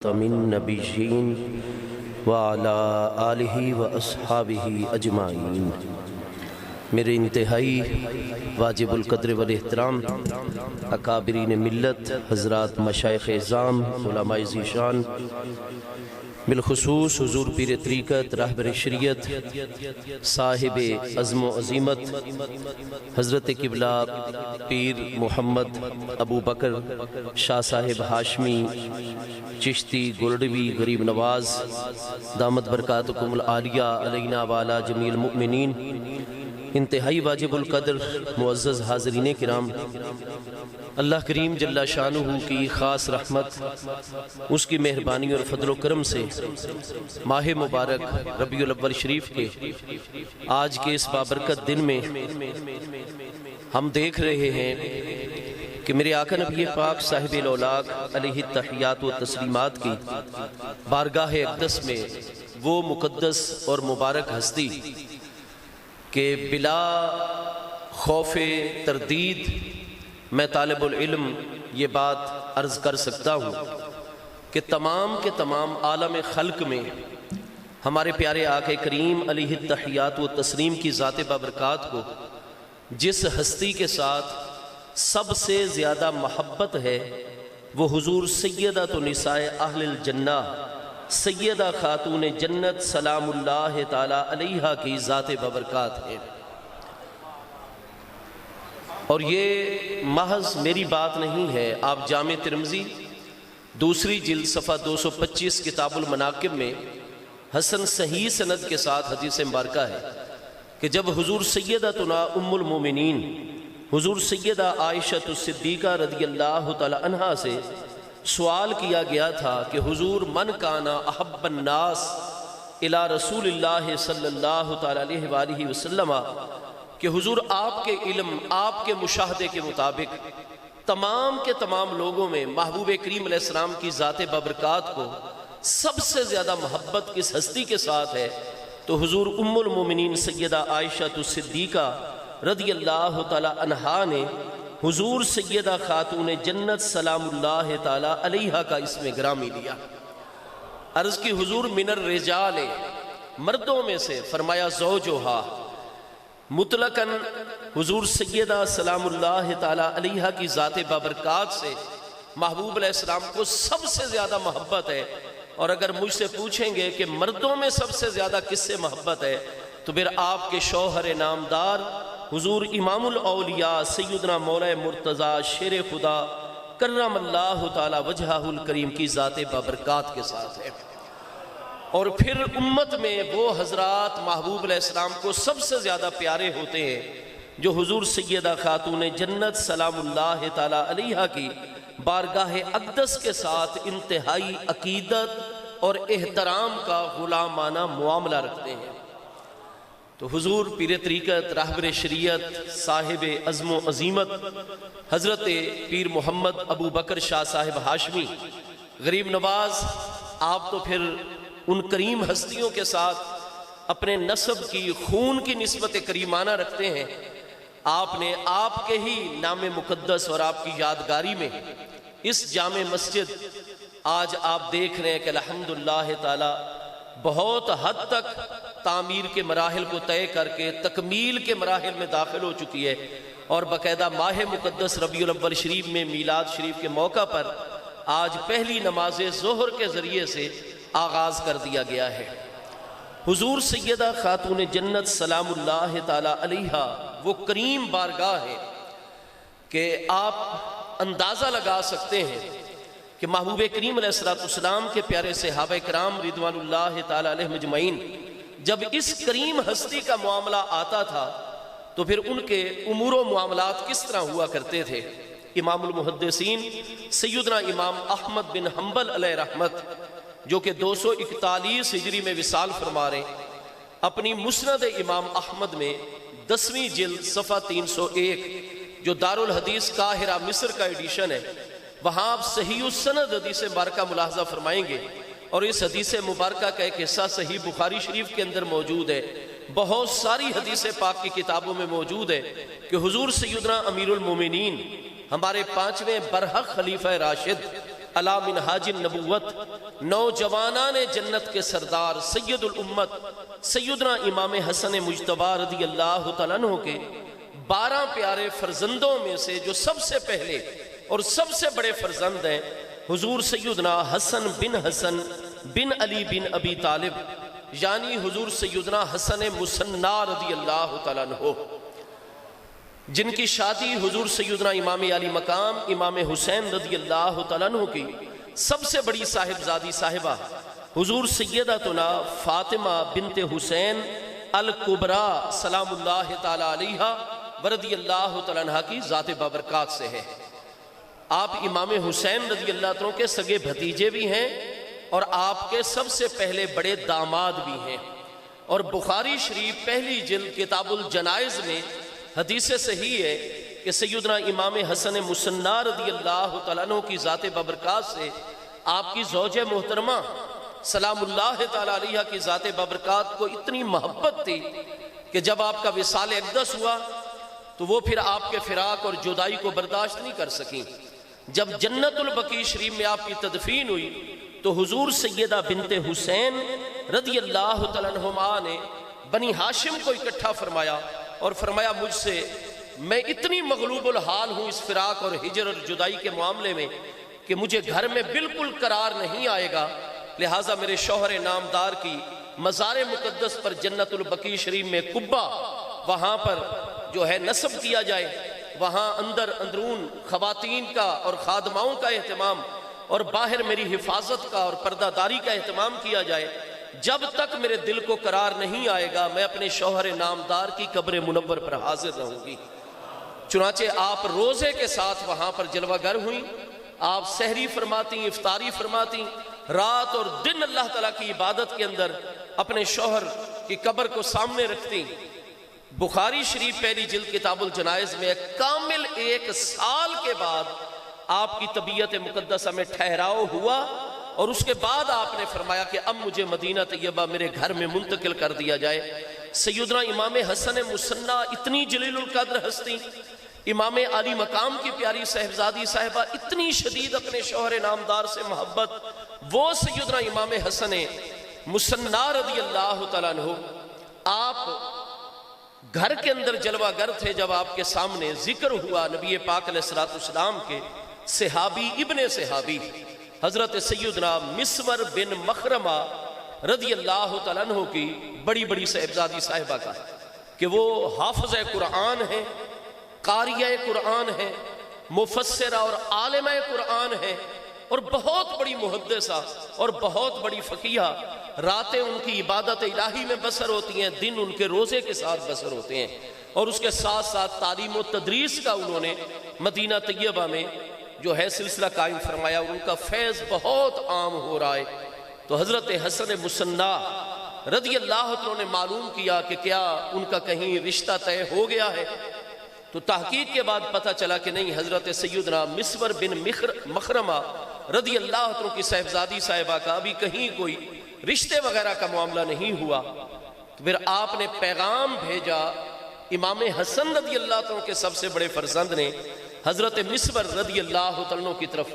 من نبیین وعلی آلہ واصحابہ اجمعین۔ میرے انتہائی واجب القدر والاحترام اکابرین ملت حضرات مشائخ اعظام علماء ذیشان، بالخصوص حضور پیر طریقت رہبر شریعت صاحب عزم و عظیمت حضرت قبلہ پیر محمد ابو بکر شاہ صاحب ہاشمی چشتی گولڈوی غریب نواز دامت برکاتکم العالیہ علینا وعلی جمیع المؤمنین، انتہائی واجب القدر معزز حاضرین کرام، اللہ کریم جل شانہ کی خاص رحمت، اس کی مہربانی اور فضل و کرم سے ماہ مبارک ربیع الاول شریف کے آج کے اس بابرکت دن میں ہم دیکھ رہے ہیں کہ میرے آقا نبی پاک صاحب الاولاق علیہ التحیات و تسلیمات کی بارگاہ اقدس میں وہ مقدس اور مبارک ہستی کہ بلا خوف تردید میں طالب العلم یہ بات عرض کر سکتا ہوں کہ تمام کے تمام عالم خلق میں ہمارے پیارے آقا کریم علیہ التحیات و تسلیم کی ذات بابرکات کو جس ہستی کے ساتھ سب سے زیادہ محبت ہے وہ حضور سیدۃ نساء اہل الجنہ سیدہ خاتون جنت سلام اللہ تعالی علیہا کی ذات بابرکات ہے۔ اور یہ محض میری بات نہیں ہے، آپ جامع ترمذی دوسری جلد صفحہ 225 کتاب المناقب میں حسن صحیح سند کے ساتھ حدیث مبارکہ ہے کہ جب حضور سیدتنا ام المومنین حضور سیدہ عائشہ الصدیقہ رضی اللہ تعالی عنہا سے سوال کیا گیا تھا کہ حضور من کانا احب الناس الی رسول اللہ صلی اللہ تعالی علیہ وآلہ وسلم، کہ حضور آپ کے علم آپ کے مشاہدے کے مطابق تمام کے تمام لوگوں میں محبوب کریم علیہ السلام کی ذات بابرکات کو سب سے زیادہ محبت کس ہستی کے ساتھ ہے، تو حضور ام المومنین سیدہ عائشہ الصدیقہ رضی اللہ تعالی عنہا نے حضور سیدہ خاتون جنت سلام اللہ تعالی علیہا کا اسم گرامی لیا۔ عرض کی حضور من الرجال، مردوں میں سے، فرمایا زوجہا، مطلقاً حضور سیدہ سلام اللہ تعالی علیہا کی ذات بابرکات سے محبوب علیہ السلام کو سب سے زیادہ محبت ہے، اور اگر مجھ سے پوچھیں گے کہ مردوں میں سب سے زیادہ کس سے محبت ہے تو پھر آپ کے شوہر نامدار حضور امام الاولیاء سیدنا مولا مرتضیٰ شیر خدا کرم اللہ تعالی وجہہ الکریم کی ذات بابرکات کے ساتھ ہے۔ اور پھر امت میں وہ حضرات محبوب علیہ السلام کو سب سے زیادہ پیارے ہوتے ہیں جو حضور سیدہ خاتون جنت سلام اللہ تعالی علیہا کی بارگاہ اقدس کے ساتھ انتہائی عقیدت اور احترام کا غلامانہ معاملہ رکھتے ہیں۔ تو حضور پیر طریقت رہبر شریعت صاحب عزم و عظیمت حضرت پیر محمد ابو بکر شاہ صاحب ہاشمی غریب نواز، آپ تو پھر ان کریم ہستیوں کے ساتھ اپنے نسب کی خون کی نسبت کریمانہ رکھتے ہیں۔ آپ نے آپ کے ہی نام مقدس اور آپ کی یادگاری میں اس جامع مسجد آج آپ دیکھ رہے ہیں کہ الحمدللہ تعالی بہت حد تک تعمیر کے مراحل کو طے کر کے تکمیل کے مراحل میں داخل ہو چکی ہے، اور باقاعدہ ماہ مقدس ربیع الاول شریف میں میلاد شریف کے موقع پر آج پہلی نماز ظہر کے ذریعے سے آغاز کر دیا گیا ہے۔ حضور سیدہ خاتون جنت سلام اللہ تعالی علیہا وہ کریم بارگاہ ہے کہ آپ اندازہ لگا سکتے ہیں کہ محبوب کریم علیہ السلام کے پیارے صحابہ کرام رضوان اللہ تعالی علیہ مجمعین جب اس کریم ہستی کا معاملہ آتا تھا تو پھر ان کے امور و معاملات کس طرح ہوا کرتے تھے۔ امام المحدثین سیدنا امام احمد بن حنبل علیہ رحمت جو کہ 241 ہجری میں وصال فرما رہے، اپنی مسند امام احمد میں 10ویں جلد صفحہ 301 جو دارالحدیث قاہرہ مصر کا ایڈیشن ہے، وہاں آپ صحیح السند حدیث مبارکہ ملاحظہ فرمائیں گے، اور اس حدیث مبارکہ کا ایک حصہ صحیح بخاری شریف کے اندر موجود ہے، بہت ساری حدیث پاک کی کتابوں میں موجود ہے کہ حضور سیدنا امیر المومنین ہمارے 5ویں برحق خلیفہ راشد علی منہاج النبوت، نوجوانان جنت کے سردار سید الامت سیدنا امام حسن مجتبی رضی اللہ تعالیٰ عنہ کے 12 پیارے فرزندوں میں سے جو سب سے پہلے اور سب سے بڑے فرزند ہیں حضور سیدنا حسن بن علی بن ابی طالب، یعنی حضور سیدنا حسن مصنع رضی اللہ تعالیٰ عنہ، جن کی شادی حضور سیدنا امام علی مقام امام حسین رضی اللہ تعالیٰ عنہ کی سب سے بڑی صاحبزادی صاحبہ حضور سیدتنا فاطمہ بنت حسین الکبریٰ سلام اللہ تعالیٰ علیہا ورضی اللہ تعالیٰ عنہ کی ذات بابرکات سے ہے۔ آپ امام حسین رضی اللہ تعالیٰ کے سگے بھتیجے بھی ہیں اور آپ کے سب سے پہلے بڑے داماد بھی ہیں، اور بخاری شریف پہلی جلد کتاب الجنائز میں حدیث صحیح ہے کہ سیدنا امام حسن مصنع رضی اللہ تعالیٰ عنہ کی ذات بابرکات سے آپ کی زوج محترمہ سلام اللہ تعالیٰ علیہ کی ذات بابرکات کو اتنی محبت تھی کہ جب آپ کا وصال اقدس ہوا تو وہ پھر آپ کے فراق اور جدائی کو برداشت نہیں کر سکیں۔ جب جنت البقیع شریف میں آپ کی تدفین ہوئی تو حضور سیدہ بنت حسین رضی اللہ تعالیٰ عنہما نے بنی ہاشم کو اکٹھا فرمایا اور فرمایا مجھ سے میں اتنی مغلوب الحال ہوں اس فراق اور ہجر اور جدائی کے معاملے میں کہ مجھے گھر میں بالکل قرار نہیں آئے گا، لہٰذا میرے شوہر نامدار کی مزار مقدس پر جنت البقیع شریف میں قبہ وہاں پر جو ہے نصب کیا جائے، وہاں اندرون خواتین کا اور خادماؤں کا اہتمام اور باہر میری حفاظت کا اور پردہ داری کا اہتمام کیا جائے، جب تک میرے دل کو قرار نہیں آئے گا میں اپنے شوہر نامدار کی قبر منور پر حاضر رہوں گی۔ چنانچہ آپ روزے کے ساتھ وہاں پر جلوہ گر ہوئیں، آپ سحری فرماتی، افطاری فرماتی، رات اور دن اللہ تعالیٰ کی عبادت کے اندر اپنے شوہر کی قبر کو سامنے رکھتی۔ بخاری شریف پہلی جلد کتاب الجنائز میں کامل 1 سال کے بعد آپ کی طبیعت مقدسہ میں ٹھہراؤ ہوا، اور اس کے بعد آپ نے فرمایا کہ اب مجھے مدینہ طیبہ میرے گھر میں منتقل کر دیا جائے۔ سیدنا امام حسن مصنع اتنی جلیل القدر ہستی، امام علی مقام کی پیاری صاحبزادی صاحبہ اتنی شدید اپنے شوہر نامدار سے محبت، وہ سیدنا امام حسن مصنع رضی اللہ تعالیٰ عنہ آپ گھر کے اندر جلوہ گر تھے جب آپ کے سامنے ذکر ہوا نبی پاک علیہ السلام کے صحابی ابن صحابی حضرت سیدنا مسور بن مخرمہ رضی اللہ تعالیٰ عنہ کی بڑی بڑی صاحبزادی صاحبہ کا، کہ وہ حافظ قرآن ہیں، قاریہ قرآن ہیں، مفسرہ اور عالمہ قرآن ہیں، اور بہت بڑی محدثہ اور بہت بڑی فقیہ۔ راتیں ان کی عبادت الہی میں بسر ہوتی ہیں، دن ان کے روزے کے ساتھ بسر ہوتے ہیں، اور اس کے ساتھ ساتھ تعلیم و تدریس کا انہوں نے مدینہ طیبہ میں جو ہے سلسلہ قائم فرمایا، ان کا فیض بہت عام ہو رہا ہے۔ تو حضرت حسن مصنع رضی اللہ عنہ نے معلوم کیا کہ کیا ان کا کہیں رشتہ طے ہو گیا ہے، تو تحقیق کے بعد پتہ چلا کہ نہیں، حضرت سیدنا مسور بن مخرمہ رضی اللہ عنہ کی صاحبزادی صاحبہ کا ابھی کہیں کوئی رشتے وغیرہ کا معاملہ نہیں ہوا۔ تو پھر آپ نے پیغام بھیجا امام حسن رضی اللہ عنہ کے سب سے بڑے فرزند نے حضرت مسور رضی اللہ عنہ کی طرف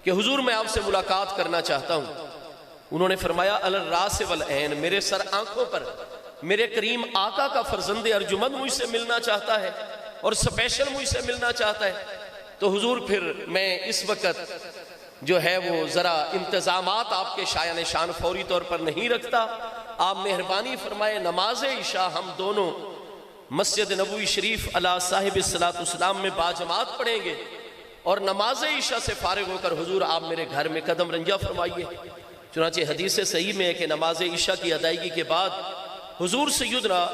کہ حضور میں آپ سے ملاقات کرنا چاہتا ہوں۔ انہوں نے فرمایا الراس والعین، میرے سر آنکھوں پر میرے کریم آقا کا فرزند ارجمند مجھ سے ملنا چاہتا ہے اور سپیشل مجھ سے ملنا چاہتا ہے۔ تو حضور پھر میں اس وقت جو ہے وہ ذرا انتظامات آپ کے شایان شان فوری طور پر نہیں رکھتا، آپ مہربانی فرمائے نماز عشاء ہم دونوں مسجد نبوی شریف علی صاحب الصلاۃ والسلام میں باجماعت پڑھیں گے، اور نماز عشاء سے فارغ ہو کر حضور آپ میرے گھر میں قدم رنجہ فرمائیے۔ چنانچہ حدیث صحیح میں ہے کہ نماز عشاء کی ادائیگی کے بعد حضور سیدنا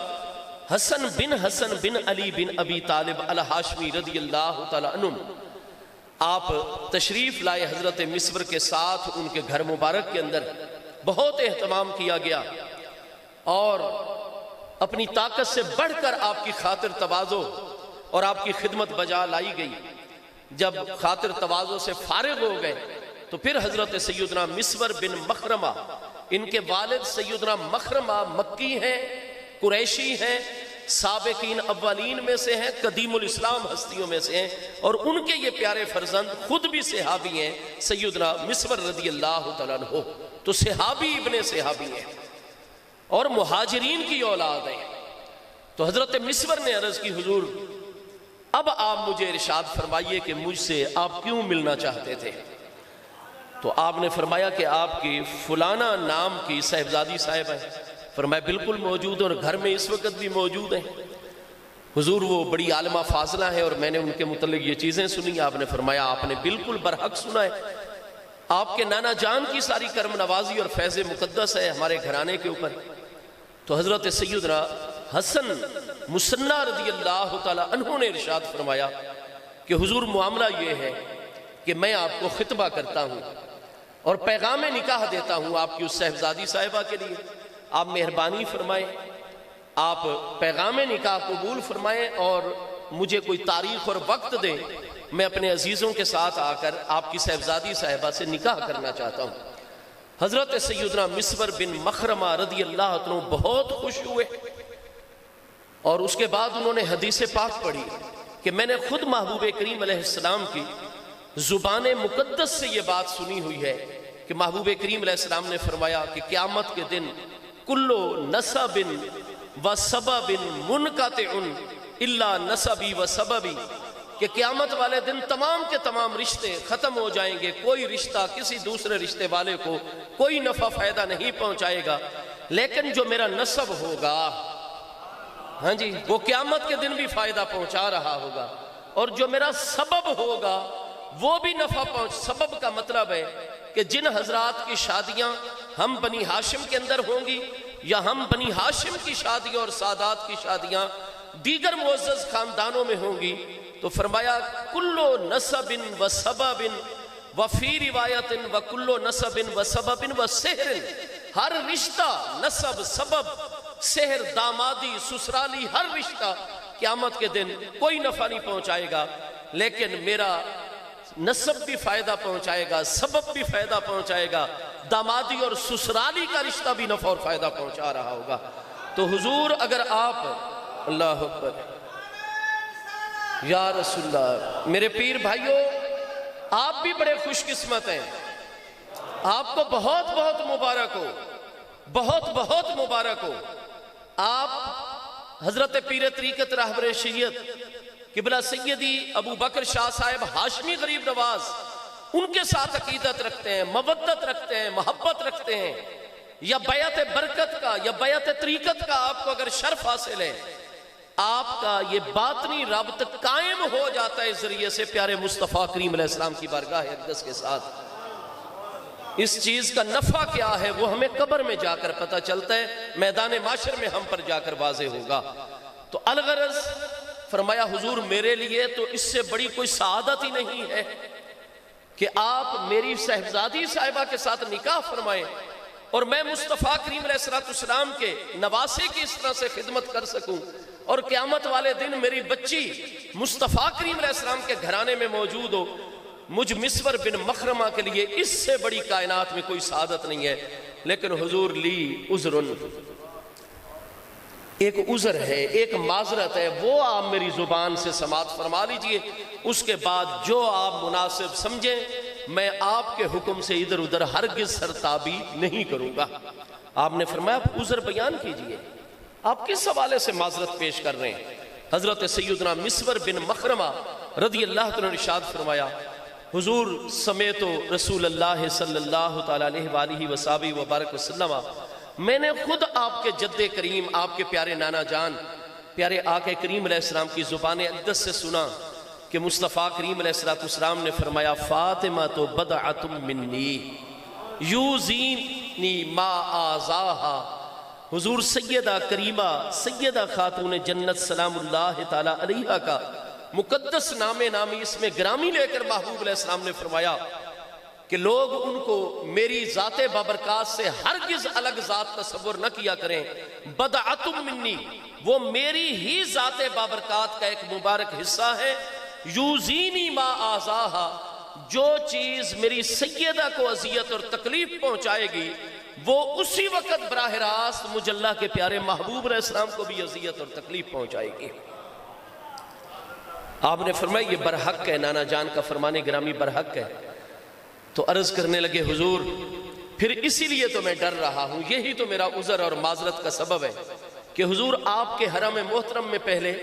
حسن بن علی بن ابی طالب الہاشمی رضی اللہ تعالیٰ عنہ آپ تشریف لائے حضرت مسور کے ساتھ ان کے گھر مبارک کے اندر۔ بہت اہتمام کیا گیا اور اپنی طاقت سے بڑھ کر آپ کی خاطر تواضع اور آپ کی خدمت بجا لائی گئی۔ جب خاطر تواضع سے فارغ ہو گئے تو پھر حضرت سیدنا مسور بن مخرمہ، ان کے والد سیدنا مخرمہ مکی ہیں، قریشی ہیں، سابقین اولین میں سے ہیں، قدیم الاسلام ہستیوں میں سے ہیں، اور ان کے یہ پیارے فرزند خود بھی صحابی ہیں، سیدنا مسور رضی اللہ تعالیٰ عنہ تو صحابی ابن صحابی ہیں اور مہاجرین کی اولاد ہیں۔ تو حضرت مسور نے عرض کی حضور اب آپ مجھے ارشاد فرمائیے کہ مجھ سے آپ کیوں ملنا چاہتے تھے؟ تو آپ نے فرمایا کہ آپ کی فلانا نام کی صاحبزادی صاحب ہیں۔ فرمایا بالکل موجود اور گھر میں اس وقت بھی موجود ہیں۔ حضور وہ بڑی عالمہ فاضلہ ہیں اور میں نے ان کے متعلق یہ چیزیں سنی۔ آپ نے فرمایا آپ نے بالکل برحق سنا ہے، آپ کے نانا جان کی ساری کرم نوازی اور فیض مقدس ہے ہمارے گھرانے کے اوپر۔ تو حضرت سیدنا حسن مصنع رضی اللہ تعالی عنہ نے ارشاد فرمایا کہ حضور معاملہ یہ ہے کہ میں آپ کو خطبہ کرتا ہوں اور پیغام نکاح دیتا ہوں آپ کی اس صاحبزادی صاحبہ کے لیے، آپ مہربانی فرمائیں، آپ پیغام نکاح قبول فرمائیں اور مجھے کوئی تاریخ اور وقت دیں، میں اپنے عزیزوں کے ساتھ آ کر آپ کی صاحبزادی صاحبہ سے نکاح کرنا چاہتا ہوں۔ حضرت سیدنا مسور بن مخرمہ رضی اللہ عنہ بہت خوش ہوئے اور اس کے بعد انہوں نے حدیث پاک پڑھی کہ میں نے خود محبوب کریم علیہ السلام کی زبان مقدس سے یہ بات سنی ہوئی ہے کہ محبوب کریم علیہ السلام نے فرمایا کہ قیامت کے دن کلو نسب و سبب منقطع الا نسبی و سببی، کہ قیامت والے دن تمام کے تمام رشتے ختم ہو جائیں گے، کوئی رشتہ کسی دوسرے رشتے والے کو کوئی نفع فائدہ نہیں پہنچائے گا، لیکن جو میرا نسب ہوگا ہاں جی وہ قیامت کے دن بھی فائدہ پہنچا رہا ہوگا، اور جو میرا سبب ہوگا وہ بھی نفع پہنچ۔ سبب کا مطلب ہے کہ جن حضرات کی شادیاں ہم بنی ہاشم کے اندر ہوں گی یا ہم بنی ہاشم کی شادیاں اور سادات کی شادیاں دیگر معزز خاندانوں میں ہوں گی، تو فرمایا کلو نسب و سبب و فی روایت و کلو نسب و سبب و سحر، ہر رشتہ نسب سبب سحر دامادی سسرالی ہر رشتہ قیامت کے دن کوئی نفع نہیں پہنچائے گا، لیکن میرا نسب بھی فائدہ پہنچائے گا، سبب بھی فائدہ پہنچائے گا، دامادی اور سسرالی کا رشتہ بھی نفع اور فائدہ پہنچا رہا ہوگا۔ تو حضور اگر آپ اللہ اکبر یا رسول اللہ، میرے پیر بھائیوں آپ بھی بڑے خوش قسمت ہیں، آپ کو بہت بہت مبارک ہو، بہت بہت مبارک ہو۔ آپ حضرت پیر طریقت رہبر شریعت قبلہ سیدی ابو بکر شاہ صاحب ہاشمی غریب نواز ان کے ساتھ عقیدت رکھتے ہیں، مودت رکھتے ہیں، محبت رکھتے ہیں، یا بیعت برکت کا یا بیعت طریقت کا آپ کو اگر شرف حاصل ہے، آپ کا یہ باطنی رابط قائم ہو جاتا ہے اس ذریعے سے پیارے مصطفیٰ کریم علیہ السلام کی بارگاہ اقدس کے ساتھ۔ اس چیز کا نفع کیا ہے وہ ہمیں قبر میں جا کر پتہ چلتا ہے، میدان معاشر میں ہم پر جا کر واضح ہوگا۔ تو الغرض فرمایا حضور میرے لیے تو اس سے بڑی کوئی سعادت ہی نہیں ہے کہ آپ میری صاحبزادی صاحبہ کے ساتھ نکاح فرمائیں اور میں مصطفیٰ کریم علیہ السلام کے نواسے کی اس طرح سے خدمت کر سکوں، اور قیامت والے دن میری بچی مصطفیٰ کریم علیہ السلام کے گھرانے میں موجود ہو۔ مجھ مسور بن مخرمہ کے لیے اس سے بڑی کائنات میں کوئی سعادت نہیں ہے، لیکن حضور لی عذرن، ایک عذر ہے، ایک معذرت ہے، وہ آپ میری زبان سے سماعت فرما لیجئے، اس کے بعد جو آپ مناسب سمجھیں میں آپ کے حکم سے ادھر ادھر ہرگز سرتابی نہیں کروں گا۔ آپ نے فرمایا آپ عذر بیان کیجئے، آپ کس حوالے سے معذرت پیش کر رہے ہیں؟ حضرت سیدنا مسور بن مخرمہ رضی اللہ عنہ نے ارشاد فرمایا حضور سمیت رسول اللہ صلی اللہ تعالیٰ علیہ وآلہ وصحبہ وبارک وسلم، میں نے خود آپ کے جد کریم آپ کے پیارے نانا جان پیارے آقا کریم علیہ السلام کی زبان اقدس سے سنا کہ مصطفیٰ کریم علیہ السلام نے فرمایا فاطمہ تو بدعۃ منی یوزینی ما آزاہا۔ حضور سیدہ کریمہ سیدہ خاتون جنت سلام اللہ تعالیٰ علیہا کا مقدس نام نامی اس میں گرامی لے کر محبوب علیہ السلام نے فرمایا کہ لوگ ان کو میری ذات بابرکات سے ہرگز الگ ذات تصور نہ کیا کریں، بدعۃ منی، وہ میری ہی ذات بابرکات کا ایک مبارک حصہ ہے، یوزینی ما آزاہا، جو چیز میری سیدہ کو اذیت اور تکلیف پہنچائے گی وہ اسی وقت براہ راست مجھ اللہ کے پیارے محبوب علیہ السلام کو بھی اذیت اور تکلیف پہنچائے گی۔ آپ نے فرمایا یہ برحق ہے، نانا جان کا فرمانے گرامی برحق ہے۔ تو عرض کرنے لگے حضور پھر اسی لیے تو میں ڈر رہا ہوں، یہی تو میرا عذر اور معذرت کا سبب ہے کہ حضور آپ کے حرم محترم میں پہلے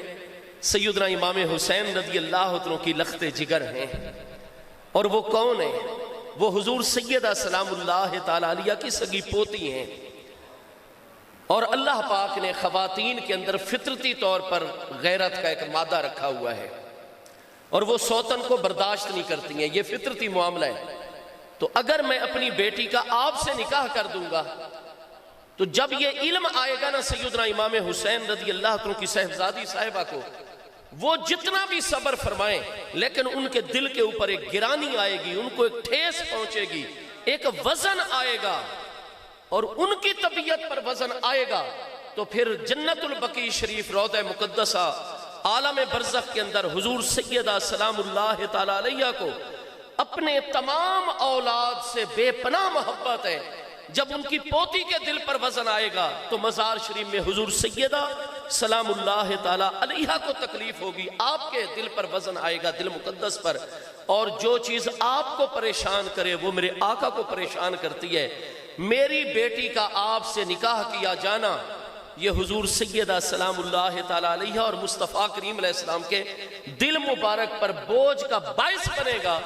سیدنا امام حسین رضی اللہ عنہ کی لخت جگر ہیں، اور وہ کون ہیں؟ وہ حضور سیدہ سلام اللہ تعالی علیہ کی سگی پوتی ہیں، اور اللہ پاک نے خواتین کے اندر فطرتی طور پر غیرت کا ایک مادہ رکھا ہوا ہے، اور وہ سوتن کو برداشت نہیں کرتی ہیں، یہ فطرتی معاملہ ہے۔ تو اگر میں اپنی بیٹی کا آپ سے نکاح کر دوں گا تو جب یہ علم آئے گا نا سیدنا امام حسین رضی اللہ عنہ کی صاحبزادی صاحبہ کو، وہ جتنا بھی صبر فرمائیں لیکن ان کے دل کے اوپر ایک گرانی آئے گی، ان کو ایک ٹھیس پہنچے گی، ایک وزن آئے گا، اور ان کی طبیعت پر وزن آئے گا تو پھر جنت البقیع شریف روضہ مقدسہ عالم برزخ کے اندر حضور سیدہ سلام اللہ تعالی علیہ کو اپنے تمام اولاد سے بے پناہ محبت ہے۔ جب ان کی پوتی کے دل پر وزن آئے گا تو مزار شریف میں حضور سیدہ سلام اللہ تعالی علیہ کو تکلیف ہوگی، آپ کے دل پر وزن آئے گا، دل مقدس پر، اور جو چیز آپ کو پریشان کرے وہ میرے آقا کو پریشان کرتی ہے۔ میری بیٹی کا آپ سے نکاح کیا جانا یہ حضور سیدہ سلام اللہ تعالی علیہ اور مصطفیٰ کریم علیہ السلام کے دل مبارک پر بوجھ کا باعث بنے گا۔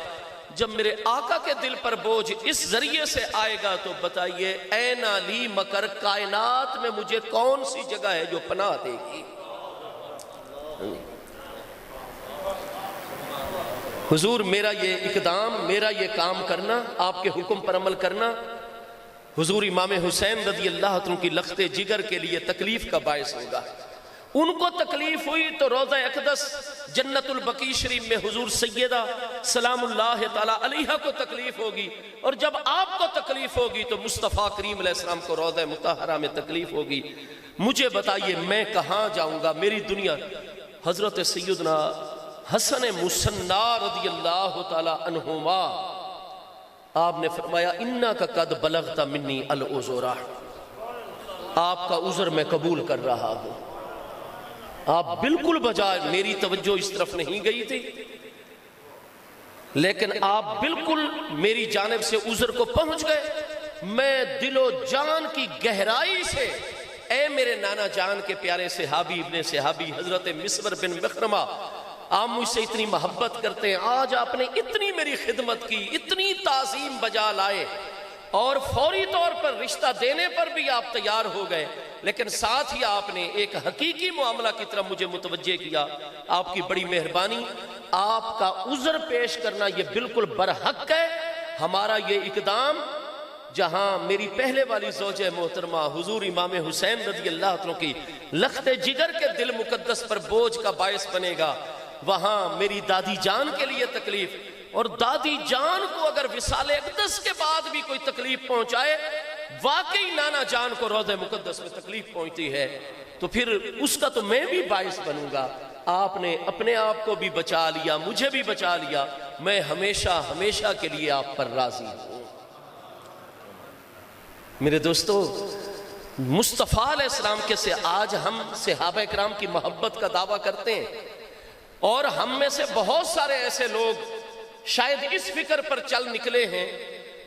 جب میرے آقا کے دل پر بوجھ اس ذریعے سے آئے گا تو بتائیے این علی مکر کائنات میں مجھے کون سی جگہ ہے جو پناہ دے گی؟ حضور میرا یہ اقدام، میرا یہ کام کرنا، آپ کے حکم پر عمل کرنا حضور امام حسین رضی اللہ عنہ کی لخت جگر کے لیے تکلیف کا باعث ہوگا۔ ان کو تکلیف ہوئی تو روضہ اقدس جنت البقیع شریف میں حضور سیدہ سلام اللہ تعالی علیہ کو تکلیف ہوگی، اور جب آپ کو تکلیف ہوگی تو مصطفیٰ کریم علیہ السلام کو روضہ مطہرہ میں تکلیف ہوگی۔ مجھے بتائیے میں کہاں جاؤں گا؟ میری دنیا۔ حضرت سیدنا حسن مصنع رضی اللہ تعالی عنہما آپ نے فرمایا انکا قد بلغت منی العذرا، آپ کا عذر میں قبول کر رہا ہوں۔ آپ بالکل بجائے، میری توجہ اس طرف نہیں گئی تھی، لیکن آپ بالکل میری جانب سے عذر کو پہنچ گئے۔ میں دل و جان کی گہرائی سے اے میرے نانا جان کے پیارے صحابی ابن صحابی حضرت مسور بن مخرمہ، آپ مجھ سے اتنی محبت کرتے ہیں، آج آپ نے اتنی میری خدمت کی، اتنی تعظیم بجا لائے، اور فوری طور پر رشتہ دینے پر بھی آپ تیار ہو گئے، لیکن ساتھ ہی آپ نے ایک حقیقی معاملہ کی طرف مجھے متوجہ کیا۔ آپ کی بڑی مہربانی، آپ کا عذر پیش کرنا یہ بالکل برحق ہے۔ ہمارا یہ اقدام جہاں میری پہلے والی زوجہ محترمہ حضور امام حسین رضی اللہ عنہ کی لخت جگر کے دل مقدس پر بوجھ کا باعث بنے گا، وہاں میری دادی جان کے لیے تکلیف، اور دادی جان کو اگر وصال اقدس کے بعد بھی کوئی تکلیف پہنچائے، واقعی نانا جان کو روضہ مقدس میں تکلیف پہنچتی ہے، تو پھر اس کا تو میں بھی باعث بنوں گا۔ آپ نے اپنے آپ کو بھی بچا لیا، مجھے بھی بچا لیا، میں ہمیشہ ہمیشہ کے لیے آپ پر راضی ہوں۔ میرے دوستو، مصطفیٰ علیہ السلام کے سے آج ہم صحابہ کرام کی محبت کا دعویٰ کرتے ہیں، اور ہم میں سے بہت سارے ایسے لوگ شاید اس فکر پر چل نکلے ہیں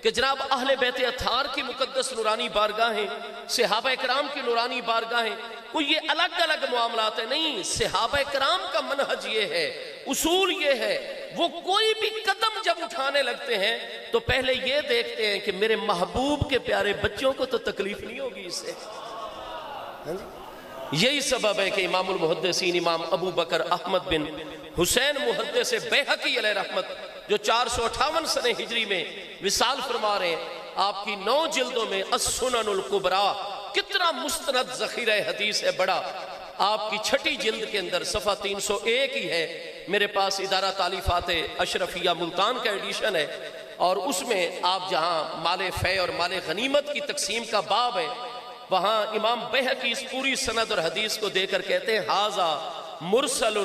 کہ جناب اہل بیت اطہار کی مقدس نورانی بارگاہیں، صحابہ کرام کی نورانی بارگاہیں، کوئی یہ الگ الگ معاملات ہیں، نہیں۔ صحابہ کرام کا منہج یہ ہے، اصول یہ ہے، وہ کوئی بھی قدم جب اٹھانے لگتے ہیں تو پہلے یہ دیکھتے ہیں کہ میرے محبوب کے پیارے بچوں کو تو تکلیف نہیں ہوگی اس سے۔ یہی سبب ہے کہ امام المحدثین امام ابو بکر احمد بن حسین محدث بیہقی علیہ رحمت، جو 458 سنہ ہجری میں وصال فرما رہے ہیں، آپ کی 9 جلدوں میں السنن الکبریٰ، کتنا مستند ذخیرہ حدیث ہے بڑا۔ آپ کی 6 جلد کے اندر صفحہ 301 ہی ہے، میرے پاس ادارہ تالیفات اشرفیہ ملتان کا ایڈیشن ہے، اور اس میں آپ جہاں مال فے اور مال غنیمت کی تقسیم کا باب ہے، وہاں امام بیہقی اس پوری سند اور حدیث کو دے کر کہتے ہیں ھذا مرسل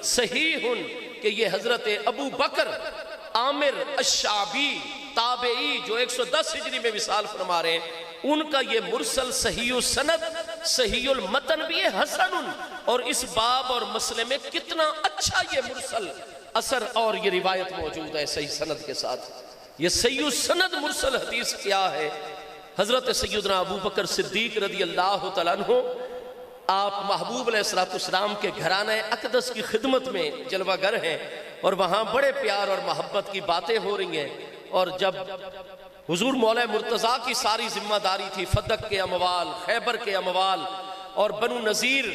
صحیح، کہ یہ حضرت ابو بکر عامر الشعبی تابعی جو 110 ہجری میں وصال فرما رہے ہیں، ان کا یہ مرسل صحیح السند صحیح المتن بھی ہے حسن، اور اس باب اور مسئلے میں کتنا اچھا یہ مرسل اثر اور یہ روایت موجود ہے صحیح سند کے ساتھ۔ یہ صحیح السند مرسل حدیث کیا ہے؟ حضرت سیدنا ابو بکر صدیق رضی اللہ تعالیٰ عنہ آپ محبوب علیہ السلام کے گھرانہ اقدس کی خدمت میں جلوہ گر ہیں، اور وہاں بڑے پیار اور محبت کی باتیں ہو رہی ہیں، اور جب حضور مولا مرتضیٰ کی ساری ذمہ داری تھی فدق کے اموال، خیبر کے اموال اور بنو نذیر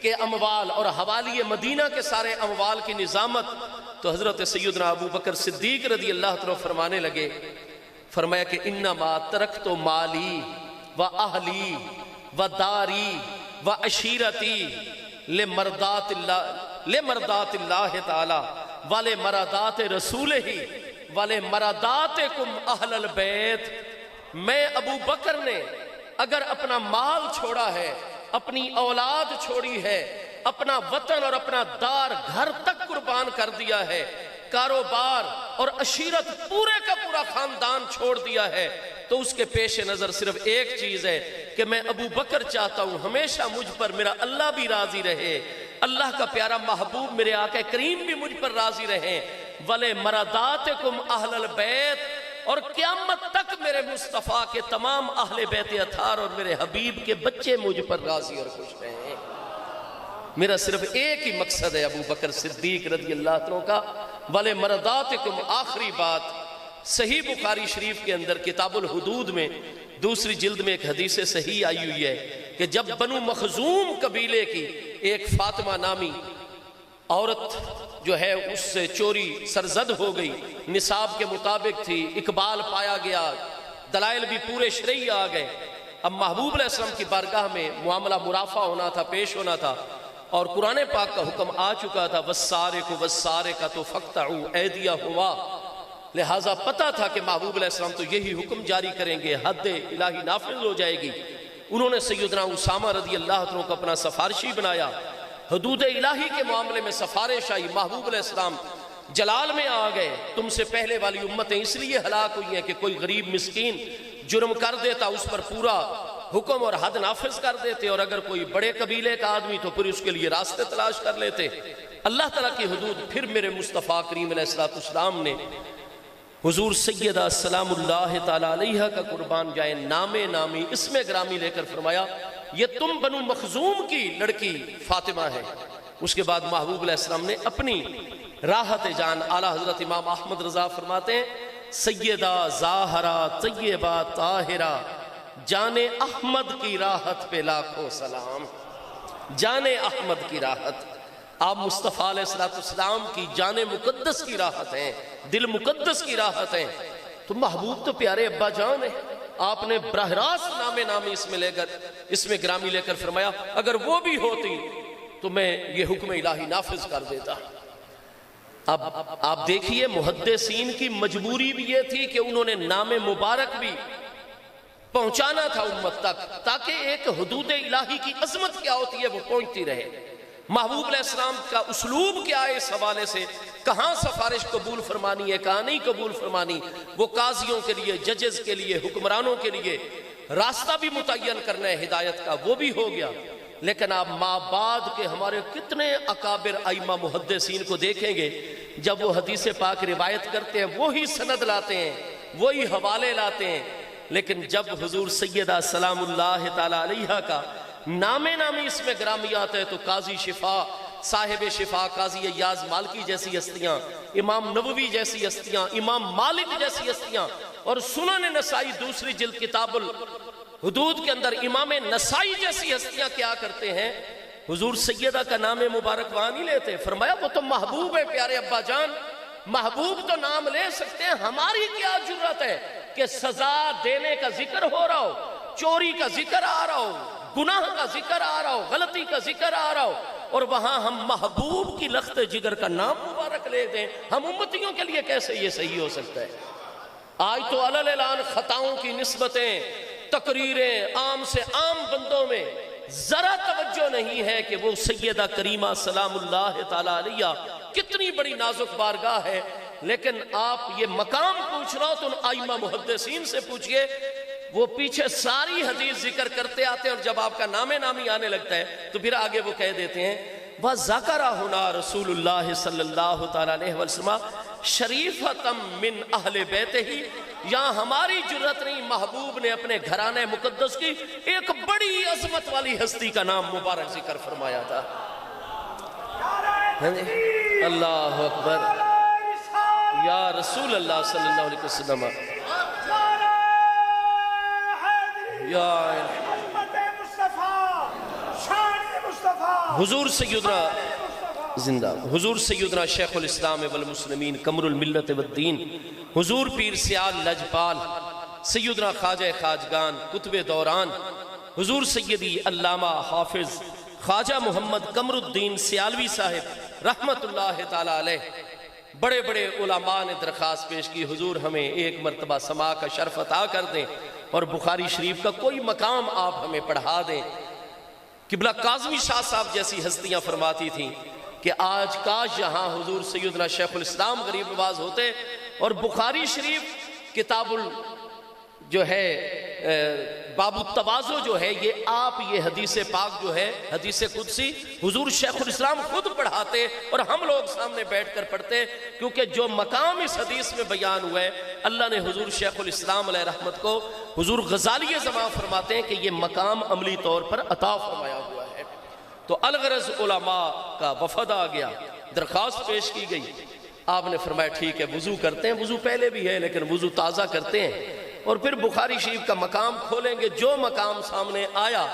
کے اموال اور حوالی مدینہ کے سارے اموال کی نظامت، تو حضرت سیدنا ابو بکر صدیق رضی اللہ عنہ فرمانے لگے، فرمایا کہ انما ترکت مالی و اہلی و داری و عشیرتی لمرضات اللہ تعالی ولمرضات رسولہ ولمرضاتکم اہل البیت۔ میں ابو بکر نے اگر اپنا مال چھوڑا ہے، اپنی اولاد چھوڑی ہے، اپنا وطن اور اپنا دار گھر تک قربان کر دیا ہے، کاروبار اور عشیرت پورے کا پورا خاندان چھوڑ دیا ہے، تو اس کے پیش نظر صرف ایک چیز ہے کہ میں ابو بکر چاہتا ہوں ہمیشہ مجھ پر میرا اللہ بھی راضی رہے، اللہ کا پیارا محبوب میرے آقا کریم بھی مجھ پر راضی رہے، وَلِمَرَضَاتِكُمْ أَهْلَ الْبَيْتِ، اور قیامت تک میرے مصطفیٰ کے تمام اہل بیت اطہار اور میرے حبیب کے بچے مجھ پر راضی اور خوش رہیں۔ میرا صرف ایک ہی مقصد ہے ابو بکر صدیق رضی اللہ عنہ کا، وَلِمَرَضَاتِكُمْ۔ آخری بات، صحیح بخاری شریف کے اندر کتاب الحدود میں دوسری جلد میں ایک حدیث صحیح آئی ہوئی ہے کہ جب بنو مخزوم قبیلے کی ایک فاطمہ نامی عورت جو ہے اس سے چوری سرزد ہو گئی، نصاب کے مطابق تھی، اقبال پایا گیا، دلائل بھی پورے شرعی آ گئے، اب محبوب علیہ السلام کی بارگاہ میں معاملہ مرافع ہونا تھا، پیش ہونا تھا، اور قرآن پاک کا حکم آ چکا تھا وَالسَّارِقُ وَالسَّارِقَةُ فَاقْطَعُوا أَيْدِيَهُمَا، لہٰذا پتا تھا کہ محبوب علیہ السلام تو یہی حکم جاری کریں گے، حد الہی نافذ ہو جائے گی۔ انہوں نے سیدنا اسامہ رضی اللہ عنہ کو اپنا سفارشی بنایا، حدود الہی کے معاملے میں سفارش آئی، محبوب علیہ السلام جلال میں آ گئے، تم سے پہلے والی امتیں اس لیے ہلاک ہوئی ہیں کہ کوئی غریب مسکین جرم کر دیتا اس پر پورا حکم اور حد نافذ کر دیتے، اور اگر کوئی بڑے قبیلے کا آدمی تو پھر اس کے لیے راستے تلاش کر لیتے۔ اللہ تعالیٰ کی حدود پھر میرے مصطفیٰ کریم علیہ السلام نے حضور سیدہ سلام اللہ تعالیٰ علیہ کا قربان جائے نامی اسم گرامی لے کر فرمایا یہ تم بنو مخزوم کی لڑکی فاطمہ ہے۔ اس کے بعد محبوب علیہ السلام نے اپنی راحت جان، اعلیٰ حضرت امام احمد رضا فرماتے ہیں سیدہ ظاہرہ طیبہ طاہرہ جان احمد کی راحت پہ لاکھوں سلام۔ جان احمد کی راحت، آپ مصطفیٰ علیہ السلام کی جان مقدس کی راحت ہیں، دل مقدس کی راحت ہیں، تو محبوب تو پیارے ابا جان ہیں، آپ نے براہ راست نامی اس میں گرامی لے کر فرمایا اگر وہ بھی ہوتی تو میں یہ حکم الہی نافذ کر دیتا۔ اب آپ دیکھیے محدثین کی مجبوری بھی یہ تھی کہ انہوں نے نام مبارک بھی پہنچانا تھا امت تک، تاکہ ایک حدود الہی کی عظمت کیا ہوتی ہے وہ پہنچتی رہے۔ محبوب علیہ السلام کا اسلوب کیا ہے اس حوالے سے، کہاں سفارش قبول فرمانی ہے کہاں نہیں قبول فرمانی، وہ قاضیوں کے لیے، ججز کے لیے، حکمرانوں کے لیے راستہ بھی متعین کرنا ہے ہدایت کا، وہ بھی ہو گیا۔ لیکن آپ ماں بعد کے ہمارے کتنے اکابر ائمہ محدثین کو دیکھیں گے، جب وہ حدیث پاک روایت کرتے ہیں وہی سند لاتے ہیں، وہی حوالے لاتے ہیں، لیکن جب حضور سیدہ سلام اللہ تعالی علیہ کا نامی اس میں گرامی آتا ہے تو قاضی شفا، صاحب شفا قاضی ایاز مالکی جیسی ہستیاں، امام نووی جیسی ہستیاں، امام مالک جیسی ہستیاں، اور سنن نسائی دوسری جلد کتاب الحدود کے اندر امام نسائی جیسی ہستیاں کیا کرتے ہیں، حضور سیدہ کا نام مبارک وہاں نہیں لیتے، فرمایا وہ تو محبوب ہے پیارے ابا جان، محبوب تو نام لے سکتے ہیں، ہماری کیا جرت ہے کہ سزا دینے کا ذکر ہو رہا ہو، چوری کا ذکر آ رہا ہو، گناہ کا ذکر آ رہا ہو، غلطی کا ذکر آ رہا ہو، اور وہاں ہم محبوب کی لخت جگر کا نام مبارک لے دیں، ہم امتیوں کے لیے کیسے یہ صحیح ہو سکتا ہے؟ آج تو علل اعلان خطاؤں کی نسبتیں، تقریریں عام سے عام بندوں میں ذرا توجہ نہیں ہے کہ وہ سیدہ کریمہ سلام اللہ تعالی علیہ کتنی بڑی نازک بارگاہ ہے، لیکن آپ یہ مقام پوچھ رہا ہو تو ان ائمہ محدثین سے پوچھئے وہ پیچھے ساری حدیث ذکر کرتے آتے ہیں، اور جب آپ کا نام نامی آنے لگتا ہے تو پھر آگے وہ کہہ دیتے ہیں وَذَكَرَ هُنَا رسول اللہ صلی اللہ تعالیٰ علیہ وسلم شریفتم من اہل بیتہ، یہاں ہماری جرت نہیں، محبوب نے اپنے گھرانے مقدس کی ایک بڑی عظمت والی ہستی کا نام مبارک ذکر فرمایا تھا۔ اللہ اکبر، یا رسول اللہ صلی اللہ علیہ وسلم، یا حضور سیدنا زندہ، حضور سیدنا شیخ الاسلام والمسلمین قمر الملت والدین، حضور پیر سیال لجپال، سیدنا خواجہ خواجگان قطب دوران، حضور سیدی علامہ حافظ خواجہ محمد قمر الدین سیالوی صاحب رحمت اللہ تعالی علیہ، بڑے بڑے علماء نے درخواست پیش کی حضور ہمیں ایک مرتبہ سماع کا شرف عطا کر دیں اور بخاری شریف کا کوئی مقام آپ ہمیں پڑھا دیں۔ قبلہ کاظمی شاہ صاحب جیسی ہستیاں فرماتی تھیں کہ آج کاش یہاں حضور سیدنا شیخ الاسلام غریب نواز ہوتے اور بخاری شریف کتاب جو ہے باب التواضع جو ہے، یہ آپ یہ حدیث پاک جو ہے حدیث قدسی حضور شیخ الاسلام خود پڑھاتے اور ہم لوگ سامنے بیٹھ کر پڑھتے، کیونکہ جو مقام اس حدیث میں بیان ہوا ہے اللہ نے حضور شیخ الاسلام علیہ رحمت کو، حضور غزالی زمان فرماتے ہیں کہ یہ مقام عملی طور پر عطا فرمایا ہوا ہے۔ تو الغرض علماء کا وفد آ گیا، درخواست پیش کی گئی، آپ نے فرمایا ٹھیک ہے وضو کرتے ہیں، وضو پہلے بھی ہے لیکن وضو تازہ کرتے ہیں اور پھر بخاری شریف کا مقام کھولیں گے، جو مقام سامنے آیا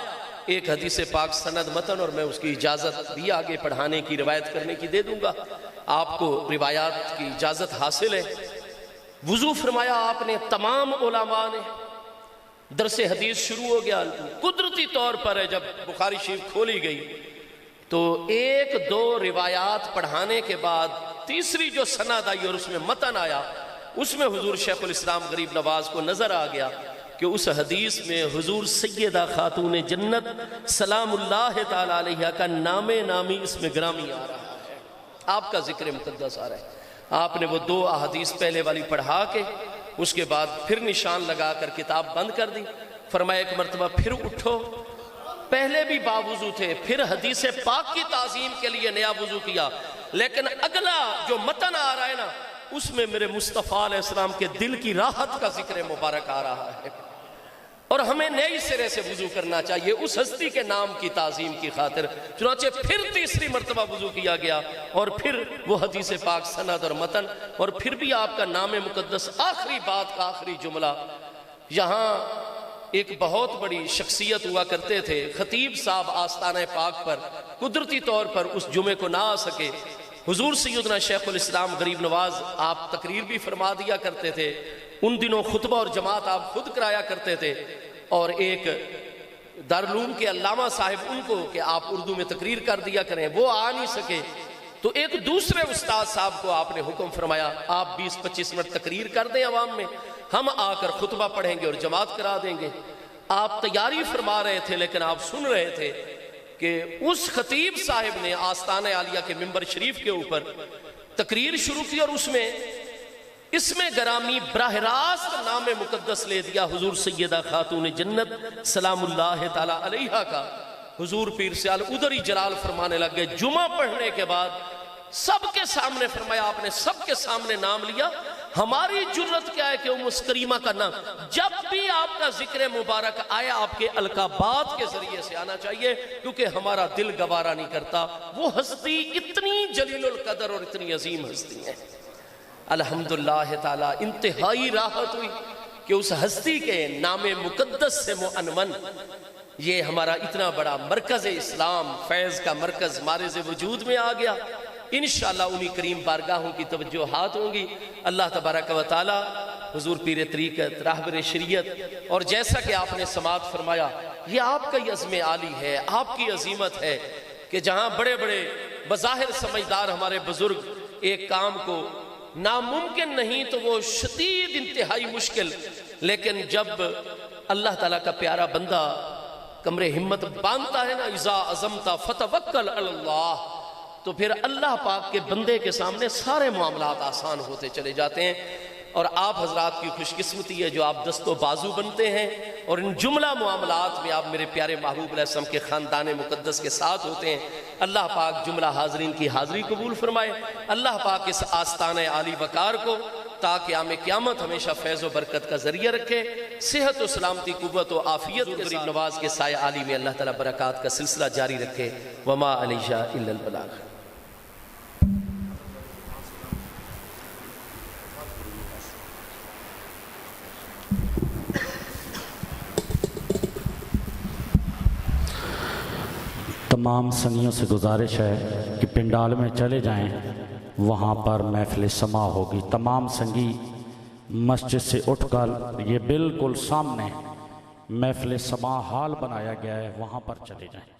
ایک حدیث پاک سند متن، اور میں اس کی اجازت بھی آگے پڑھانے کی روایت کرنے کی دے دوں گا، آپ کو روایات کی اجازت حاصل ہے۔ وضو فرمایا آپ نے، تمام علماء نے، درس حدیث شروع ہو گیا۔ قدرتی طور پر ہے جب بخاری شریف کھولی گئی تو ایک دو روایات پڑھانے کے بعد تیسری جو سند آئی اور اس میں متن آیا، اس میں حضور شیخ الاسلام غریب نواز کو نظر آ گیا کہ اس حدیث میں حضور سیدہ خاتون جنت سلام اللہ تعالی علیہ کا نام نامی اس میں گرامی آ رہا ہے، آپ کا ذکر مقدس آ رہا ہے۔ آپ نے وہ دو احادیث پہلے والی پڑھا کے اس کے بعد پھر نشان لگا کر کتاب بند کر دی، فرمایا ایک مرتبہ پھر اٹھو، پہلے بھی باوضو تھے، پھر حدیث پاک کی تعظیم کے لیے نیا وضو کیا، لیکن اگلا جو متن آ رہا ہے نا اس میں میرے مصطفیٰ علیہ السلام کے دل کی راحت کا ذکر مبارک آ رہا ہے، اور ہمیں نئی سرے سے وضو کرنا چاہیے اس ہستی کے نام کی تعظیم کی خاطر۔ چنانچہ پھر تیسری مرتبہ وضو کیا گیا اور پھر وہ حدیث پاک سند اور متن، اور پھر بھی آپ کا نام مقدس، آخری بات کا آخری جملہ۔ یہاں ایک بہت بڑی شخصیت ہوا کرتے تھے، خطیب صاحب آستانہ پاک پر قدرتی طور پر اس جمعے کو نہ آ سکے، حضور سیدنا شیخ الاسلام غریب نواز آپ تقریر بھی فرما دیا کرتے تھے، ان دنوں خطبہ اور جماعت آپ خود کرایا کرتے تھے، اور ایک دارالعلوم کے علامہ صاحب ان کو کہ آپ اردو میں تقریر کر دیا کریں، وہ آ نہیں سکے تو ایک دوسرے استاد صاحب کو آپ نے حکم فرمایا آپ 20-25 منٹ تقریر کر دیں عوام میں، ہم آ کر خطبہ پڑھیں گے اور جماعت کرا دیں گے۔ آپ تیاری فرما رہے تھے لیکن آپ سن رہے تھے کہ اس خطیب صاحب نے آستانہ عالیہ کے منبر شریف کے اوپر تقریر شروع کی اور اس میں گرامی براہ راست نام مقدس لے دیا حضور سیدہ خاتون جنت سلام اللہ تعالی علیہ کا۔ حضور پیر سیال ادھر ہی جلال فرمانے لگ گئے، جمعہ پڑھنے کے بعد سب کے سامنے فرمایا، آپ نے سب کے سامنے نام لیا۔ ہماری جرت کیا ہے کہ ام کریمہ کا نام جب بھی آپ کا ذکر مبارک آئے آپ کے القابات کے ذریعے سے آنا چاہیے، کیونکہ ہمارا دل گوارا نہیں کرتا، وہ ہستی اتنی جلیل القدر اور اتنی عظیم ہستی ہے۔ الحمدللہ تعالی انتہائی راحت ہوئی کہ اس ہستی کے نام مقدس سے معنون یہ ہمارا اتنا بڑا مرکز اسلام، فیض کا مرکز مارز وجود میں آ گیا۔ انشاءاللہ انہی کریم بارگاہوں کی توجہات ہوں گی۔ اللہ تبارک و تعالی حضور پیر طریقت، راہبر شریعت، اور جیسا کہ آپ نے سماعت فرمایا یہ آپ کا ہی عزم عالی ہے، آپ کی عظیمت ہے کہ جہاں بڑے بڑے بظاہر سمجھدار ہمارے بزرگ ایک کام کو ناممکن نہیں تو وہ شدید انتہائی مشکل، لیکن جب اللہ تعالیٰ کا پیارا بندہ کمر ہمت باندھتا ہے نا، اذا عزمت فتوکل علی اللہ، تو پھر اللہ پاک کے بندے کے سامنے سارے معاملات آسان ہوتے چلے جاتے ہیں۔ اور آپ حضرات کی خوش قسمتی ہے جو آپ دست و بازو بنتے ہیں اور ان جملہ معاملات میں آپ میرے پیارے محبوب علیہ السلام کے خاندان مقدس کے ساتھ ہوتے ہیں۔ اللہ پاک جملہ حاضرین کی حاضری قبول فرمائے، اللہ پاک اس آستانِ عالی وقار کو تا قیام قیامت ہمیشہ فیض و برکت کا ذریعہ رکھے، صحت و سلامتی، قوت و عافیت کے غریب نواز کے سایہ عالی میں اللہ تعالیٰ برکات کا سلسلہ جاری رکھے۔ وما علیہ الا البلاغ۔ تمام سنگیوں سے گزارش ہے کہ پنڈال میں چلے جائیں، وہاں پر محفل سماع ہوگی۔ تمام سنگی مسجد سے اٹھ کر یہ بالکل سامنے محفل سماع ہال بنایا گیا ہے، وہاں پر چلے جائیں۔